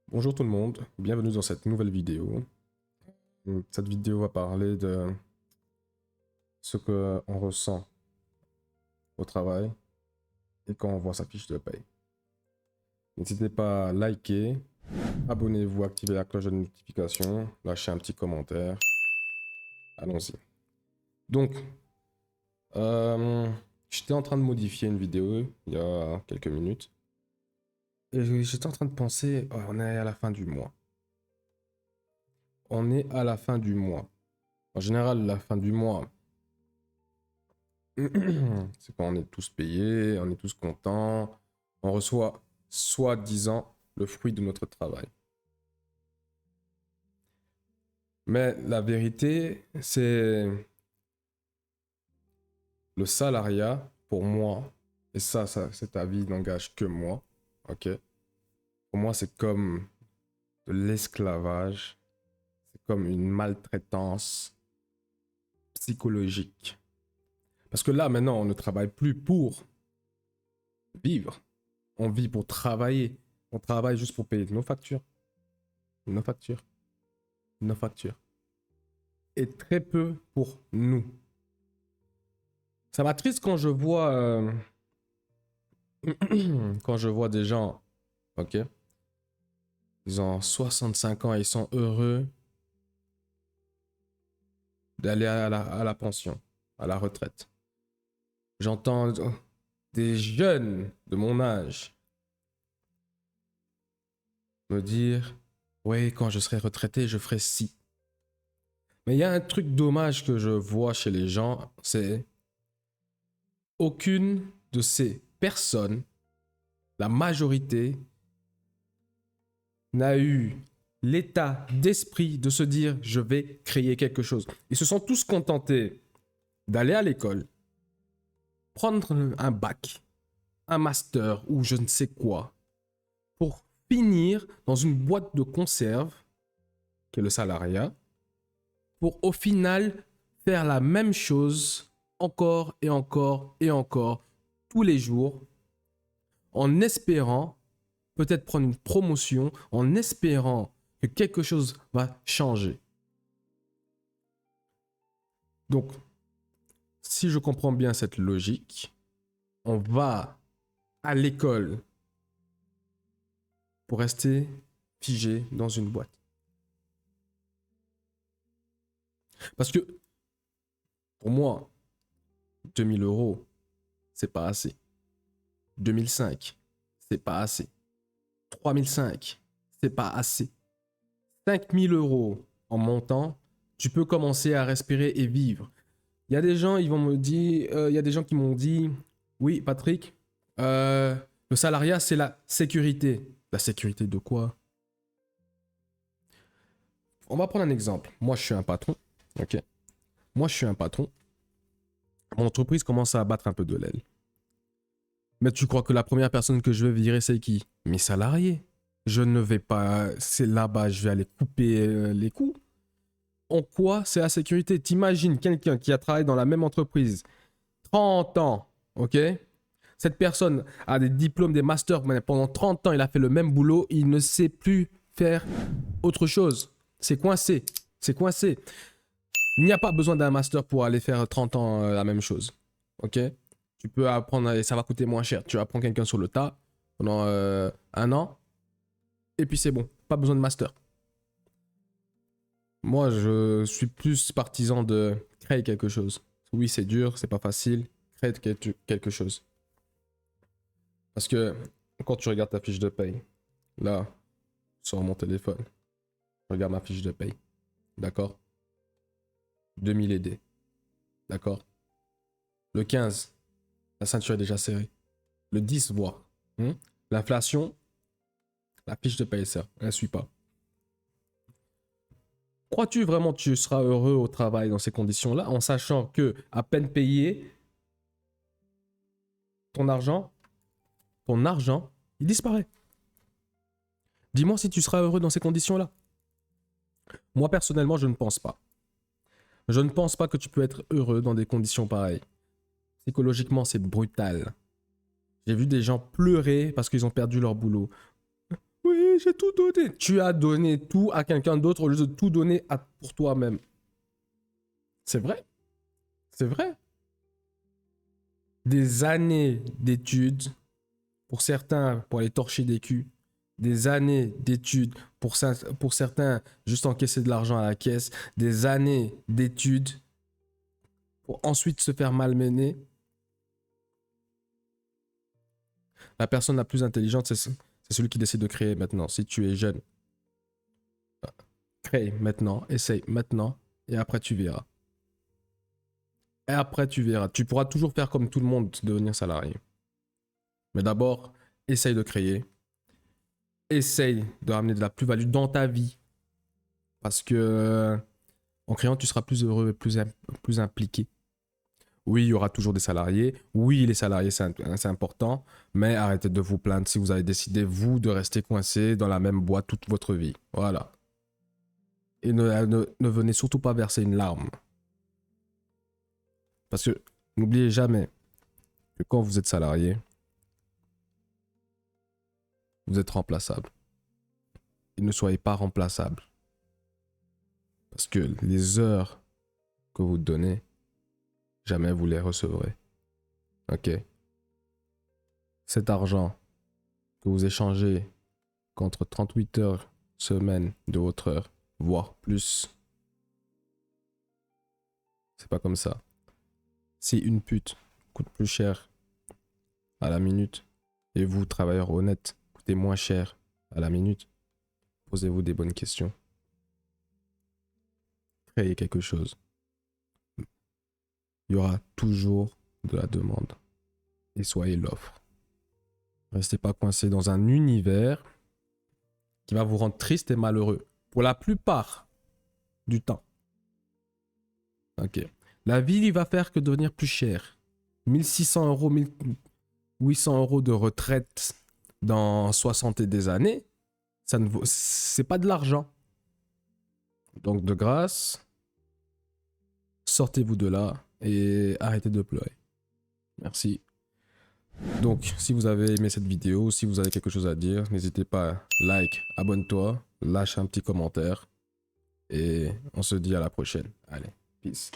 Bonjour tout le monde, bienvenue dans cette nouvelle vidéo. Cette vidéo va parler de ce qu'on ressent au travail et quand on voit sa fiche de paye. N'hésitez pas à liker, abonnez-vous, activez la cloche de notification, lâchez un petit commentaire. Allons-y. Donc, j'étais en train de modifier une vidéo il y a quelques minutes. Et j'étais en train de penser, oh, on est à la fin du mois. On est à la fin du mois. En général, la fin du mois, c'est quand on est tous payés, on est tous contents, on reçoit soi-disant le fruit de notre travail. Mais la vérité, c'est le salariat, pour moi, et ça cet avis n'engage que moi, ok? Pour moi, c'est comme de l'esclavage, c'est comme une maltraitance psychologique. Parce que là, maintenant, on ne travaille plus pour vivre, on vit pour travailler. On travaille juste pour payer nos factures, nos factures, nos factures. Et très peu pour nous. Ça m'attriste quand je vois quand je vois des gens, ok, ils ont 65 ans et ils sont heureux d'aller à la pension, à la retraite. J'entends des jeunes de mon âge me dire, oui, quand je serai retraité, je ferai ci. Mais il y a un truc dommage que je vois chez les gens, c'est aucune de ces personnes, la majorité, n'a eu l'état d'esprit de se dire je vais créer quelque chose. Ils se sont tous contentés d'aller à l'école, prendre un bac, un master ou je ne sais quoi, pour finir dans une boîte de conserve, qui est le salariat, pour au final faire la même chose encore et encore et encore tous les jours, en espérant peut-être prendre une promotion, en espérant que quelque chose va changer. Donc, si je comprends bien cette logique, on va à l'école pour rester figé dans une boîte. Parce que, pour moi, 2000 euros, c'est pas assez. 2005, c'est pas assez. 3005, c'est pas assez. 5000 euros en montant, tu peux commencer à respirer et vivre. Il y a des gens, ils vont me dire, il y a des gens qui m'ont dit, oui, Patrick, le salariat, c'est la sécurité. La sécurité de quoi? On va prendre un exemple. Moi, je suis un patron. Ok. Moi, je suis un patron. Mon entreprise commence à battre un peu de l'aile. Mais tu crois que la première personne que je vais virer, c'est qui? Mes salariés. Je ne vais pas. C'est là-bas, je vais aller couper les coûts. En quoi c'est la sécurité? T'imagines quelqu'un qui a travaillé dans la même entreprise 30 ans, ok? Cette personne a des diplômes, des masters, mais pendant 30 ans, il a fait le même boulot, il ne sait plus faire autre chose. C'est coincé. C'est coincé. Il n'y a pas besoin d'un master pour aller faire 30 ans la même chose. Ok? Tu peux apprendre, et ça va coûter moins cher. Tu apprends quelqu'un sur le tas pendant un an, et puis c'est bon. Pas besoin de master. Moi, je suis plus partisan de créer quelque chose. Oui, c'est dur, c'est pas facile. Créer quelque chose. Parce que quand tu regardes ta fiche de paye, là, sur mon téléphone, je regarde ma fiche de paye. D'accord? 2000 aidés. D'accord? Le 15, la ceinture est déjà serrée. Le 10, voire. L'inflation, la fiche de paye, ça, elle ne suit pas. Crois-tu vraiment que tu seras heureux au travail dans ces conditions-là, en sachant que, à peine payé, ton argent, il disparaît? Dis-moi si tu seras heureux dans ces conditions-là. Moi, personnellement, je ne pense pas. Je ne pense pas que tu peux être heureux dans des conditions pareilles. Psychologiquement, c'est brutal. J'ai vu des gens pleurer parce qu'ils ont perdu leur boulot. Oui, donné, j'ai tout donné. Tu as donné tout à quelqu'un d'autre au lieu de tout donner pour toi-même. C'est vrai. C'est vrai. Des années d'études, pour certains, pour aller torcher des culs. Des années d'études, pour certains, juste encaisser de l'argent à la caisse. Des années d'études, pour ensuite se faire malmener. La personne la plus intelligente, c'est celui qui décide de créer maintenant. Si tu es jeune, crée maintenant, essaye maintenant, et après tu verras. Et après tu verras. Tu pourras toujours faire comme tout le monde, devenir salarié. Mais d'abord, essaye de créer. Essaye de ramener de la plus-value dans ta vie. Parce que en créant, tu seras plus heureux et plus impliqué. Oui, il y aura toujours des salariés. Oui, les salariés, c'est important. Mais arrêtez de vous plaindre si vous avez décidé, vous, de rester coincé dans la même boîte toute votre vie. Voilà. Et ne venez surtout pas verser une larme. Parce que n'oubliez jamais que quand vous êtes salarié, vous êtes remplaçable. Et ne soyez pas remplaçable. Parce que les heures que vous donnez, jamais vous les recevrez. Ok? Cet argent que vous échangez contre 38 heures semaine de votre heure, voire plus, c'est pas comme ça. Si une pute coûte plus cher à la minute et vous, travailleurs honnêtes, coûtez moins cher à la minute, posez-vous des bonnes questions. Créez quelque chose. Il y aura toujours de la demande. Et soyez l'offre. Restez pas coincé dans un univers qui va vous rendre triste et malheureux. Pour la plupart du temps. Ok. La vie, il va faire que devenir plus cher. 1600 euros, 1800 euros de retraite dans 60 et des années, ça ne vaut, c'est pas de l'argent. Donc de grâce, sortez-vous de là et arrêtez de pleurer. Merci. Donc, si vous avez aimé cette vidéo, si vous avez quelque chose à dire, n'hésitez pas, like, abonne-toi, lâche un petit commentaire et on se dit à la prochaine. Allez, peace.